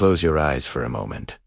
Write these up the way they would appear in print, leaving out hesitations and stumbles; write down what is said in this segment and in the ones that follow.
close your eyes for a moment.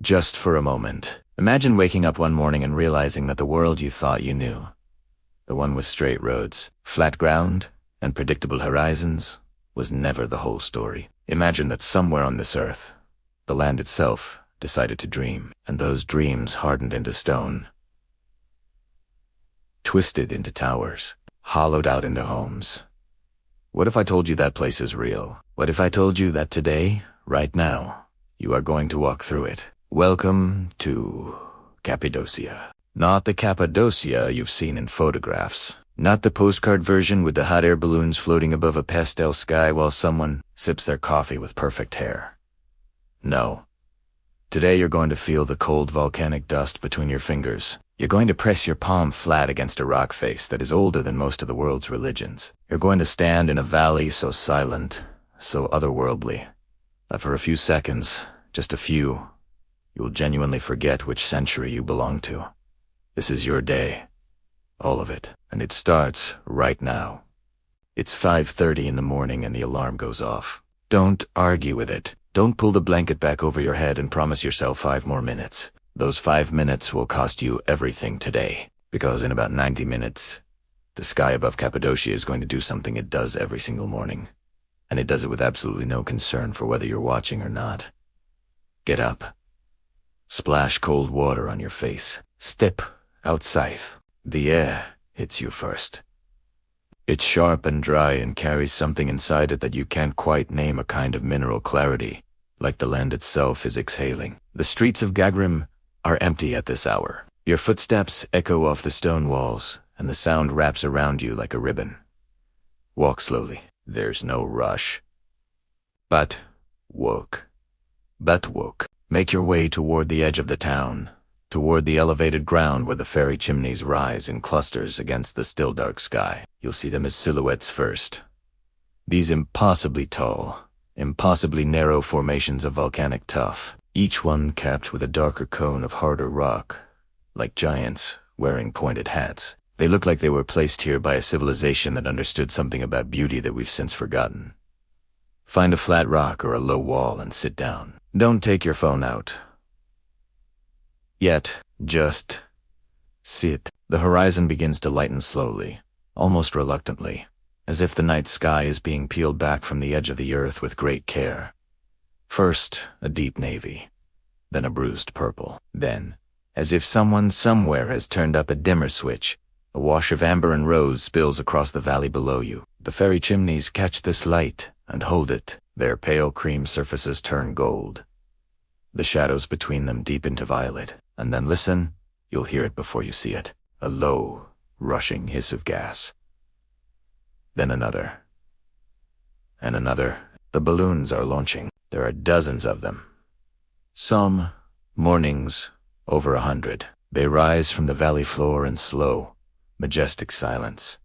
Just for a moment. Imagine waking up one morning and realizing that the world you thought you knew, the one with straight roads, flat ground, and predictable horizons, was never the whole story. Imagine that somewhere on this earth, the land itself decided to dream, and those dreams hardened into stone, twisted into towers, hollowed out into homes. What if I told you that place is real? What if I told you that today, right now, you are going to walk through it? Welcome to Cappadocia. Not the Cappadocia you've seen in photographs. Not the postcard version with the hot air balloons floating above a pastel sky while someone sips their coffee with perfect hair. No. Today you're going to feel the cold volcanic dust between your fingers. You're going to press your palm flat against a rock face that is older than most of the world's religions. You're going to stand in a valley so silent, so otherworldly, that for a few seconds, just a few, you will genuinely forget which century you belong to. This is your day. All of it. And it starts right now. It's 5:30 in the morning and the alarm goes off. Don't argue with it. Don't pull the blanket back over your head and promise yourself 5 more minutes. Those 5 minutes will cost you everything today. Because in about 90 minutes, the sky above Cappadocia is going to do something it does every single morning. And it does it with absolutely no concern for whether you're watching or not. Get up. Splash cold water on your face. Step outside. The air hits you first. It's sharp and dry and carries something inside it that you can't quite name, a kind of mineral clarity, like the land itself is exhaling. The streets of Göreme are empty at this hour. Your footsteps echo off the stone walls, and the sound wraps around you like a ribbon. Walk slowly. There's no rush. But walk. Make your way toward the edge of the town, toward the elevated ground where the fairy chimneys rise in clusters against the still dark sky. You'll see them as silhouettes first. These impossibly tall, impossibly narrow formations of volcanic tuff, each one capped with a darker cone of harder rock, like giants wearing pointed hats. They look like they were placed here by a civilization that understood something about beauty that we've since forgotten. Find a flat rock or a low wall and sit down. Don't take your phone out. Yet, just sit. The horizon begins to lighten slowly, almost reluctantly, as if the night sky is being peeled back from the edge of the earth with great care. First, a deep navy, then a bruised purple. Then, as if someone somewhere has turned up a dimmer switch, a wash of amber and rose spills across the valley below you. The fairy chimneys catch this light and hold it. Their pale cream surfaces turn gold. The shadows between them deepen to violet. And then listen, you'll hear it before you see it. A low, rushing hiss of gas. Then another. And another. The balloons are launching. There are dozens of them. Some mornings, over 100. They rise from the valley floor in slow, majestic silence,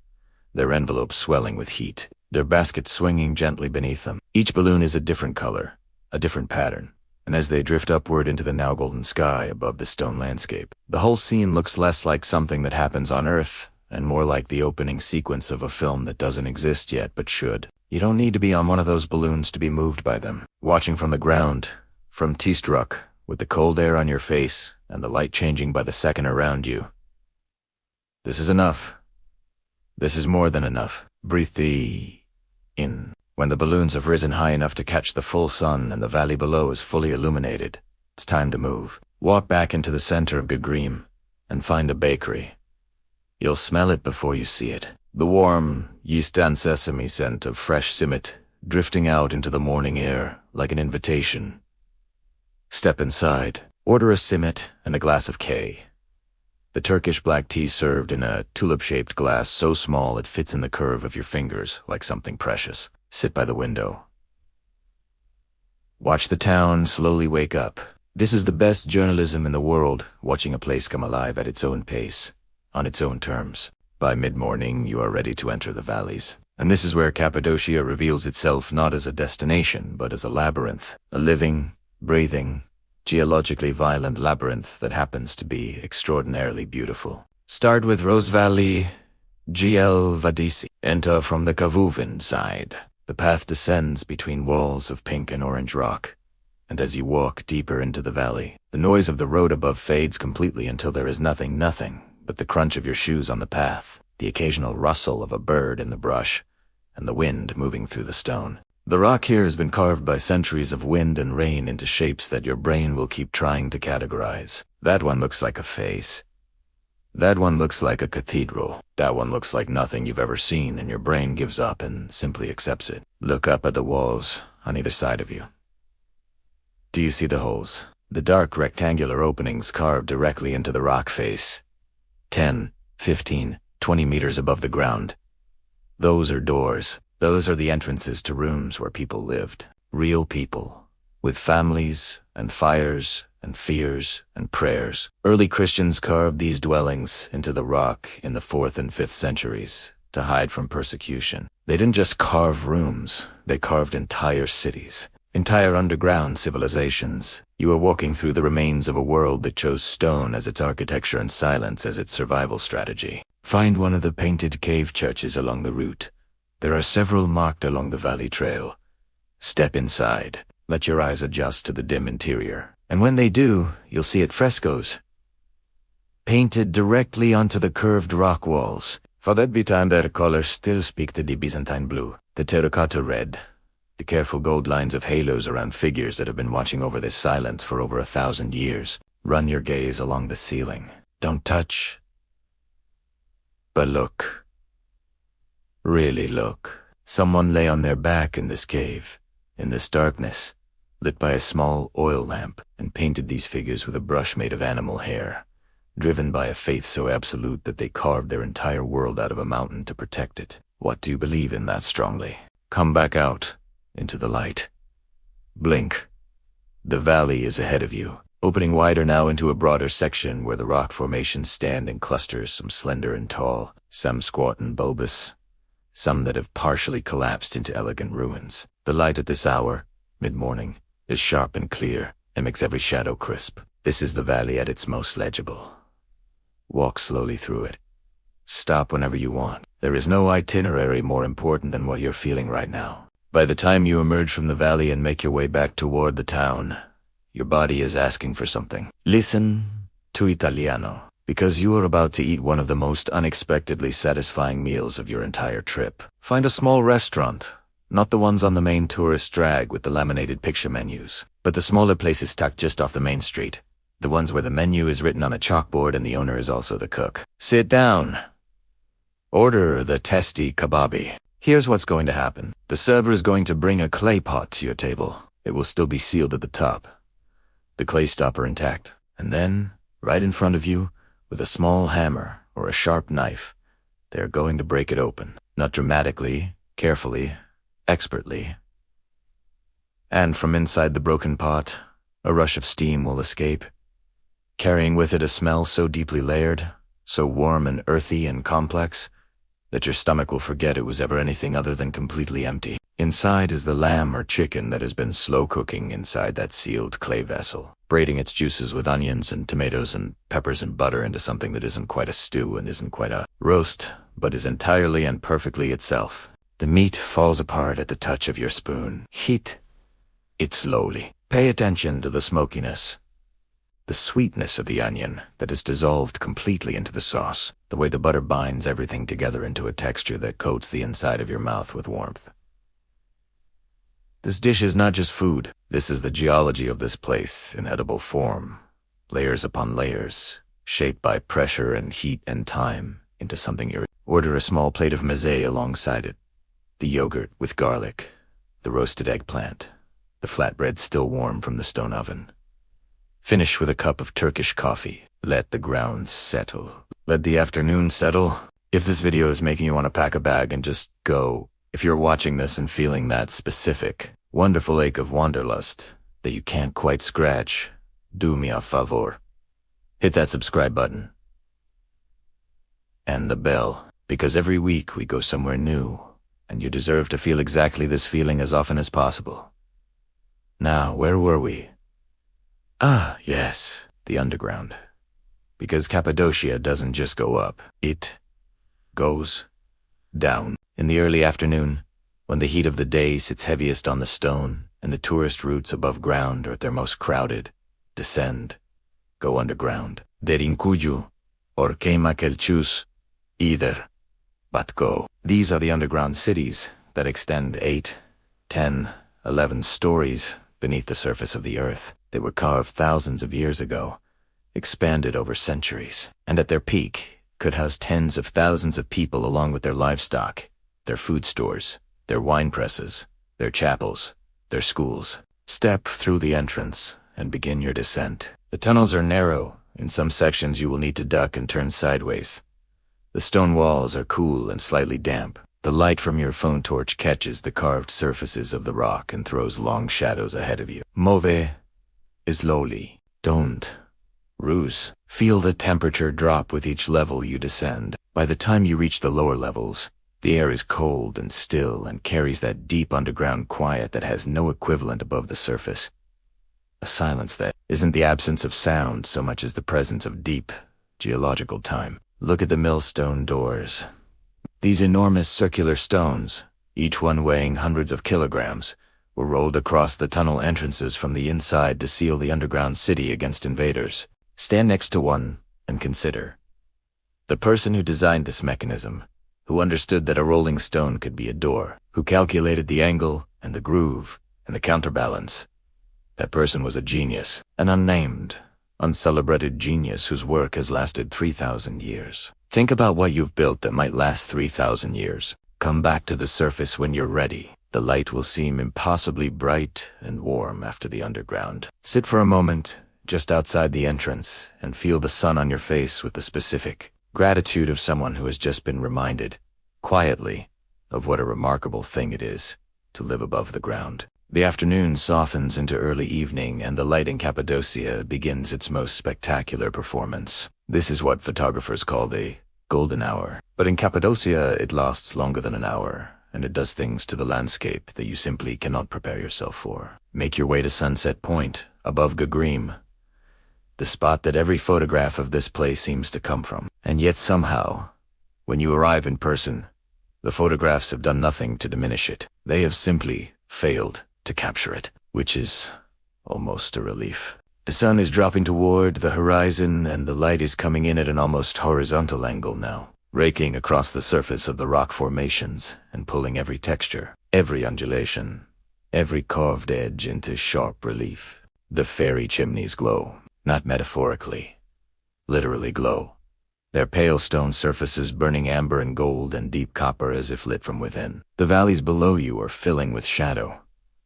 their envelopes swelling with heat, their baskets swinging gently beneath them. Each balloon is a different color, a different pattern. And as they drift upward into the now golden sky above the stone landscape, the whole scene looks less like something that happens on Earth and more like the opening sequence of a film that doesn't exist yet but should. You don't need to be on one of those balloons to be moved by them. Watching from the ground, from Testi, with the cold air on your face and the light changing by the second around you. This is enough. This is more than enough. Breathe in. When the balloons have risen high enough to catch the full sun and the valley below is fully illuminated, it's time to move. Walk back into the center of Göreme and find a bakery. You'll smell it before you see it. The warm, yeast and sesame scent of fresh simit drifting out into the morning air like an invitation. Step inside. Order a simit and a glass of K. The Turkish black tea served in a tulip-shaped glass so small it fits in the curve of your fingers like something precious. Sit by the window. Watch the town slowly wake up. This is the best journalism in the world, watching a place come alive at its own pace, on its own terms. By mid-morning, you are ready to enter the valleys. And this is where Cappadocia reveals itself not as a destination, but as a labyrinth. A living, breathing, geologically violent labyrinth that happens to be extraordinarily beautiful. Start with Rose Valley, GL Vadisi. Enter from the Kebabı side. The path descends between walls of pink and orange rock. And as you walk deeper into the valley, the noise of the road above fades completely until there is nothing but the crunch of your shoes on the path, the occasional rustle of a bird in the brush, and the wind moving through the stone. The rock here has been carved by centuries of wind and rain into shapes that your brain will keep trying to categorize. That one looks like a face. That one looks like a cathedral. That one looks like nothing you've ever seen, and your brain gives up and simply accepts it. Look up at the walls on either side of you. Do you see the holes? The dark rectangular openings carved directly into the rock face. 10, 15, 20 meters above the ground. Those are doors. Those are the entrances to rooms where people lived. Real people. With families and fires and fears and prayers. Early Christians carved these dwellings into the rock in the 4th and 5th centuries to hide from persecution. They didn't just carve rooms. They carved entire cities. Entire underground civilizations. You are walking through the remains of a world that chose stone as its architecture and silence as its survival strategy. Find one of the painted cave churches along the route. There are several marked along the valley trail. Step inside. Let your eyes adjust to the dim interior. And when they do, you'll see it frescoes. Painted directly onto the curved rock walls. For that time their colors still speak to the Byzantine blue, the terracotta red. The careful gold lines of halos around figures that have been watching over this silence for over 1,000 years. Run your gaze along the ceiling. Don't touch. But look. Really look. Someone lay on their back in this cave, in this darkness, lit by a small oil lamp, and painted these figures with a brush made of animal hair, driven by a faith so absolute that they carved their entire world out of a mountain to protect it. What do you believe in that strongly? Come back out. Into the light. Blink. The valley is ahead of you, opening wider now into a broader section where the rock formations stand in clusters, some slender and tall, some squat and bulbous, some that have partially collapsed into elegant ruins. The light at this hour, mid-morning, is sharp and clear and makes every shadow crisp. This is the valley at its most legible. Walk slowly through it. Stop whenever you want. There is no itinerary more important than what you're feeling right now. By the time you emerge from the valley and make your way back toward the town, your body is asking for something. Listen to Italiano, because you are about to eat one of the most unexpectedly satisfying meals of your entire trip. Find a small restaurant, not the ones on the main tourist drag with the laminated picture menus, but the smaller places tucked just off the main street. The ones where the menu is written on a chalkboard and the owner is also the cook. Sit down. Order the Testi Kebabı. Here's what's going to happen. The server is going to bring a clay pot to your table. It will still be sealed at the top, the clay stopper intact. And then, right in front of you, with a small hammer or a sharp knife, they are going to break it open. Not dramatically, carefully, expertly. And from inside the broken pot, a rush of steam will escape, carrying with it a smell so deeply layered, so warm and earthy and complex, that your stomach will forget it was ever anything other than completely empty. Inside is the lamb or chicken that has been slow cooking inside that sealed clay vessel, braiding its juices with onions and tomatoes and peppers and butter into something that isn't quite a stew and isn't quite a roast, but is entirely and perfectly itself. The meat falls apart at the touch of your spoon. Heat it slowly. Pay attention to the smokiness, the sweetness of the onion that is dissolved completely into the sauce, the way the butter binds everything together into a texture that coats the inside of your mouth with warmth. This dish is not just food. This is the geology of this place in edible form, layers upon layers, shaped by pressure and heat and time into something irresistible. Order a small plate of meze alongside it, the yogurt with garlic, the roasted eggplant, the flatbread still warm from the stone oven. Finish with a cup of Turkish coffee. Let the ground settle. Let the afternoon settle. If this video is making you want to pack a bag and just go, if you're watching this and feeling that specific, wonderful ache of wanderlust that you can't quite scratch, do me a favor. Hit that subscribe button. And the bell, because every week we go somewhere new, and you deserve to feel exactly this feeling as often as possible. Now, where were we? Ah, yes, the underground. Because Cappadocia doesn't just go up, it goes down. In the early afternoon, when the heat of the day sits heaviest on the stone and the tourist routes above ground are at their most crowded. Descend. Go underground. Derinkuyu, or Kemakelchus, either. But go. These are the underground cities that extend 8, 10, 11 stories beneath the surface of the earth. They were carved thousands of years ago, expanded over centuries, and at their peak could house tens of thousands of people along with their livestock, their food stores, their wine presses, their chapels, their schools. Step through the entrance and begin your descent. The tunnels are narrow. In some sections you will need to duck and turn sideways. The stone walls are cool and slightly damp. The light from your phone torch catches the carved surfaces of the rock and throws long shadows ahead of you. Move slowly. Don't ruse. Feel the temperature drop with each level you descend. By the time you reach the lower levels, the air is cold and still and carries that deep underground quiet that has no equivalent above the surface. A silence that isn't the absence of sound so much as the presence of deep, geological time. Look at the millstone doors. These enormous circular stones, each one weighing hundreds of kilograms, were rolled across the tunnel entrances from the inside to seal the underground city against invaders. Stand next to one and consider. The person who designed this mechanism, who understood that a rolling stone could be a door, who calculated the angle and the groove and the counterbalance. That person was a genius, an unnamed, uncelebrated genius whose work has lasted 3,000 years. Think about what you've built that might last 3,000 years. Come back to the surface when you're ready. The light will seem impossibly bright and warm after the underground. Sit for a moment just outside the entrance and feel the sun on your face with the specific gratitude of someone who has just been reminded, quietly, of what a remarkable thing it is to live above the ground. The afternoon softens into early evening and the light in Cappadocia begins its most spectacular performance. This is what photographers call the golden hour. But in Cappadocia, it lasts longer than an hour, and it does things to the landscape that you simply cannot prepare yourself for. Make your way to Sunset Point, above Göreme, the spot that every photograph of this place seems to come from. And yet somehow, when you arrive in person, the photographs have done nothing to diminish it. They have simply failed to capture it, which is almost a relief. The sun is dropping toward the horizon and the light is coming in at an almost horizontal angle now, raking across the surface of the rock formations and pulling every texture, every undulation, every carved edge into sharp relief. The fairy chimneys glow, not metaphorically, literally glow. Their pale stone surfaces burning amber and gold and deep copper as if lit from within. The valleys below you are filling with shadow,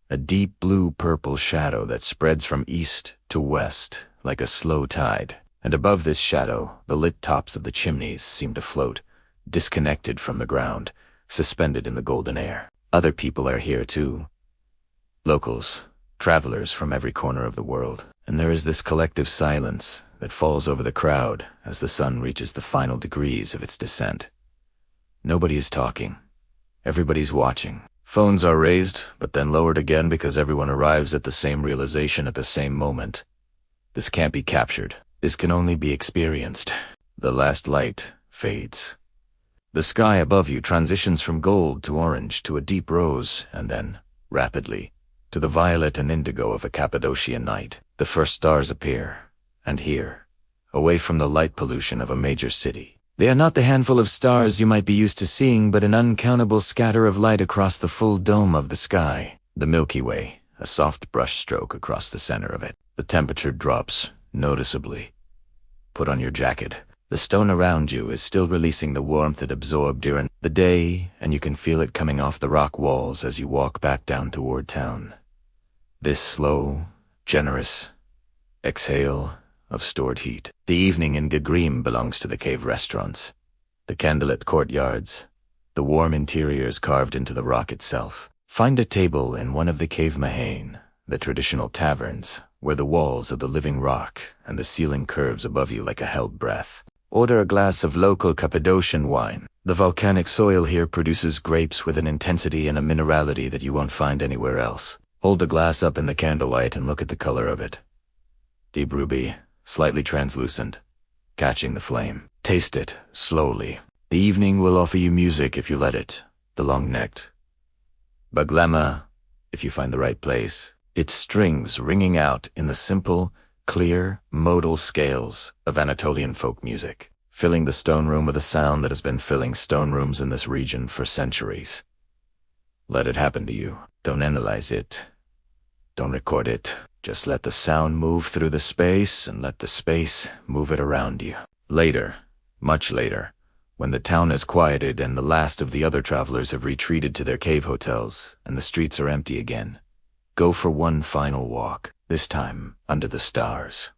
a deep blue-purple shadow that spreads from east to west like a slow tide. And above this shadow, the lit tops of the chimneys seem to float, disconnected from the ground, suspended in the golden air. Other people are here too. Locals, travelers from every corner of the world. And there is this collective silence that falls over the crowd as the sun reaches the final degrees of its descent. Nobody is talking. Everybody's watching. Phones are raised, but then lowered again because everyone arrives at the same realization at the same moment. This can't be captured. This can only be experienced. The last light fades. The sky above you transitions from gold to orange to a deep rose, and then, rapidly, to the violet and indigo of a Cappadocian night. The first stars appear, and here, away from the light pollution of a major city. They are not the handful of stars you might be used to seeing, but an uncountable scatter of light across the full dome of the sky. The Milky Way, a soft brushstroke across the center of it. The temperature drops noticeably. Put on your jacket. The stone around you is still releasing the warmth it absorbed during the day, and you can feel it coming off the rock walls as you walk back down toward town. This slow, generous exhale of stored heat. The evening in Göreme belongs to the cave restaurants, the candlelit courtyards, the warm interiors carved into the rock itself. Find a table in one of the cave mahane, the traditional taverns, where the walls are the living rock and the ceiling curves above you like a held breath. Order a glass of local Cappadocian wine. The volcanic soil here produces grapes with an intensity and a minerality that you won't find anywhere else. Hold the glass up in the candlelight and look at the color of it. Deep ruby, slightly translucent, catching the flame. Taste it, slowly. The evening will offer you music if you let it, the long-necked. Baglama, if you find the right place. Its strings ringing out in the simple, clear, modal scales of Anatolian folk music, filling the stone room with a sound that has been filling stone rooms in this region for centuries. Let it happen to you. Don't analyze it. Don't record it. Just let the sound move through the space and let the space move it around you. Later, much later, when the town has quieted and the last of the other travelers have retreated to their cave hotels and the streets are empty again, go for one final walk, this time under the stars.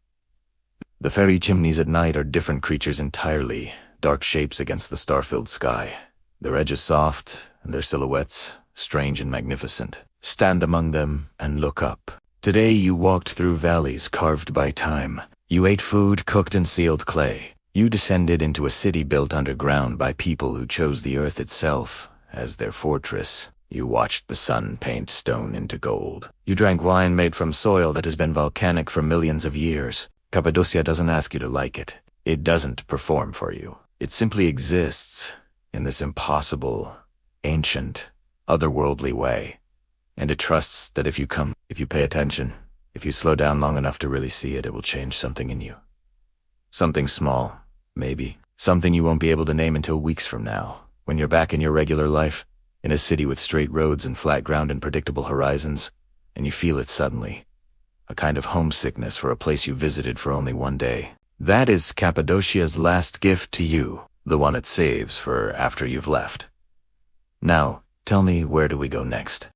The fairy chimneys at night are different creatures entirely, dark shapes against the star-filled sky. Their edges soft and their silhouettes strange and magnificent. Stand among them and look up. Today you walked through valleys carved by time. You ate food cooked in sealed clay. You descended into a city built underground by people who chose the earth itself as their fortress. You watched the sun paint stone into gold. You drank wine made from soil that has been volcanic for millions of years. Cappadocia doesn't ask you to like it. It doesn't perform for you. It simply exists in this impossible, ancient, otherworldly way. And it trusts that if you come, if you pay attention, if you slow down long enough to really see it, it will change something in you. Something small, maybe. Something you won't be able to name until weeks from now, when you're back in your regular life, in a city with straight roads and flat ground and predictable horizons, and you feel it suddenly. A kind of homesickness for a place you visited for only one day. That is Cappadocia's last gift to you, the one it saves for after you've left. Now, tell me, where do we go next?